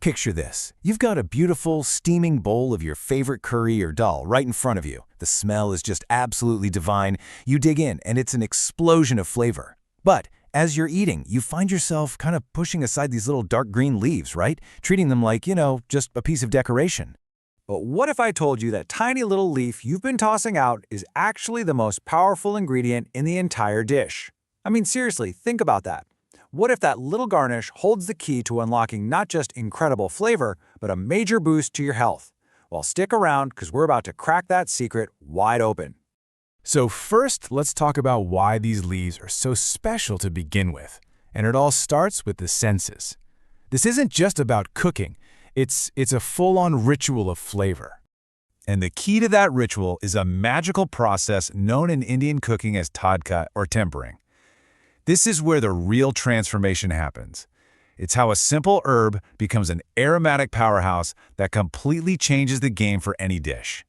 Picture this. You've got a beautiful, steaming bowl of your favorite curry or dal right in front of you. The smell is just absolutely divine. You dig in, and it's an explosion of flavor. But as you're eating, you find yourself kind of pushing aside these little dark green leaves, right? Treating them like, just a piece of decoration. But what if I told you that tiny little leaf you've been tossing out is actually the most powerful ingredient in the entire dish? I mean, seriously, think about that. What if that little garnish holds the key to unlocking not just incredible flavor, but a major boost to your health? Well, stick around because we're about to crack that secret wide open. So first, let's talk about why these leaves are so special to begin with. And it all starts with the senses. This isn't just about cooking. It's a full-on ritual of flavor. And the key to that ritual is a magical process known in Indian cooking as tadka or tempering. This is where the real transformation happens. It's how a simple herb becomes an aromatic powerhouse that completely changes the game for any dish.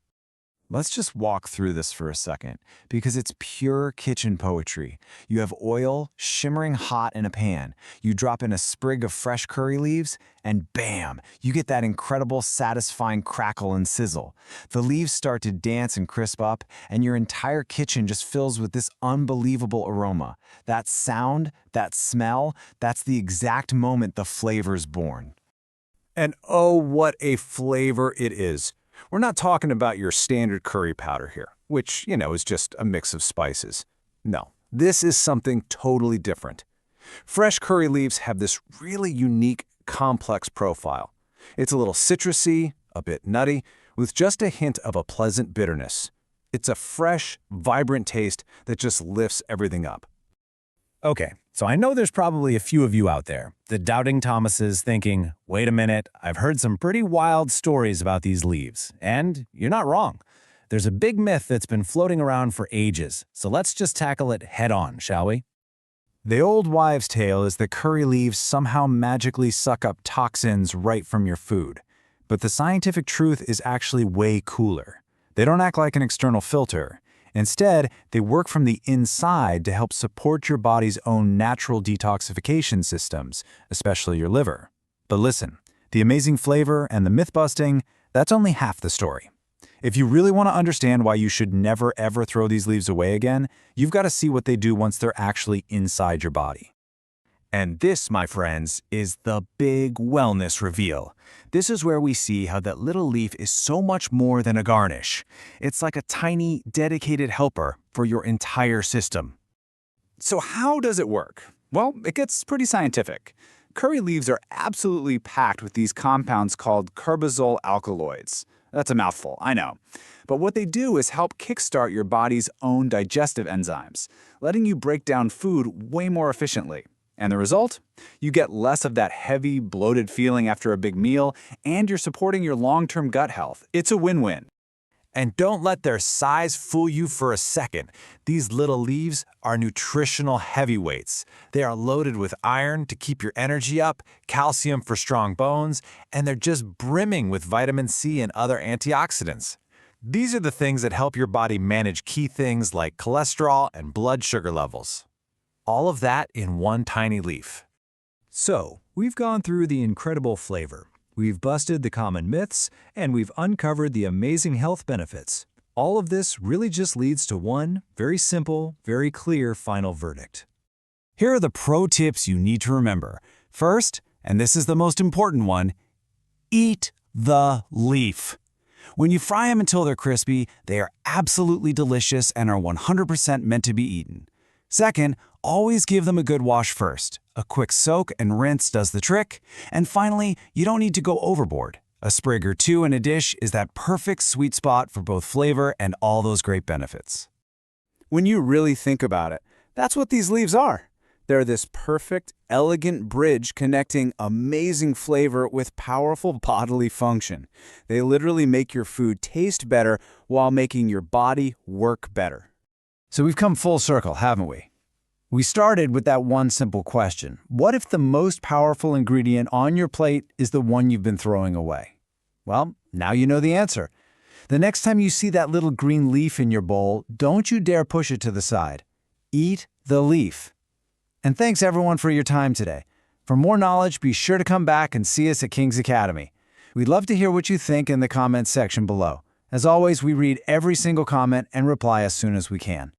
Let's just walk through this for a second, because it's pure kitchen poetry. You have oil shimmering hot in a pan. You drop in a sprig of fresh curry leaves, and bam, you get that incredible, satisfying crackle and sizzle. The leaves start to dance and crisp up, and your entire kitchen just fills with this unbelievable aroma. That sound, that smell, that's the exact moment the flavor's born. And oh, what a flavor it is. We're not talking about your standard curry powder here, which, is just a mix of spices. No, this is something totally different. Fresh curry leaves have this really unique, complex profile. It's a little citrusy, a bit nutty, with just a hint of a pleasant bitterness. It's a fresh, vibrant taste that just lifts everything up. Okay, so I know there's probably a few of you out there, the doubting Thomases, thinking, wait a minute, I've heard some pretty wild stories about these leaves. And you're not wrong. There's a big myth that's been floating around for ages, so let's just tackle it head on, shall we? The old wives' tale is that curry leaves somehow magically suck up toxins right from your food. But the scientific truth is actually way cooler. They don't act like an external filter. Instead, they work from the inside to help support your body's own natural detoxification systems, especially your liver. But listen, the amazing flavor and the myth-busting, that's only half the story. If you really want to understand why you should never ever throw these leaves away again, you've got to see what they do once they're actually inside your body. And this, my friends, is the big wellness reveal. This is where we see how that little leaf is so much more than a garnish. It's like a tiny, dedicated helper for your entire system. So how does it work? Well, it gets pretty scientific. Curry leaves are absolutely packed with these compounds called carbazole alkaloids. That's a mouthful, I know. But what they do is help kickstart your body's own digestive enzymes, letting you break down food way more efficiently. And the result? You get less of that heavy, bloated feeling after a big meal, and you're supporting your long-term gut health. It's a win-win. And don't let their size fool you for a second. These little leaves are nutritional heavyweights. They are loaded with iron to keep your energy up, calcium for strong bones, and they're just brimming with vitamin C and other antioxidants. These are the things that help your body manage key things like cholesterol and blood sugar levels. All of that in one tiny leaf. So, we've gone through the incredible flavor. We've busted the common myths, and we've uncovered the amazing health benefits. All of this really just leads to one very simple, very clear final verdict. Here are the pro tips you need to remember. First, and this is the most important one, eat the leaf. When you fry them until they're crispy, they are absolutely delicious and are 100% meant to be eaten. Second, always give them a good wash first. A quick soak and rinse does the trick. And finally, you don't need to go overboard. A sprig or two in a dish is that perfect sweet spot for both flavor and all those great benefits. When you really think about it, that's what these leaves are. They're this perfect, elegant bridge connecting amazing flavor with powerful bodily function. They literally make your food taste better while making your body work better. So we've come full circle, haven't we? We started with that one simple question. What if the most powerful ingredient on your plate is the one you've been throwing away? Well, now you know the answer. The next time you see that little green leaf in your bowl, don't you dare push it to the side. Eat the leaf. And thanks everyone for your time today. For more knowledge, be sure to come back and see us at King's Academy. We'd love to hear what you think in the comments section below. As always, we read every single comment and reply as soon as we can.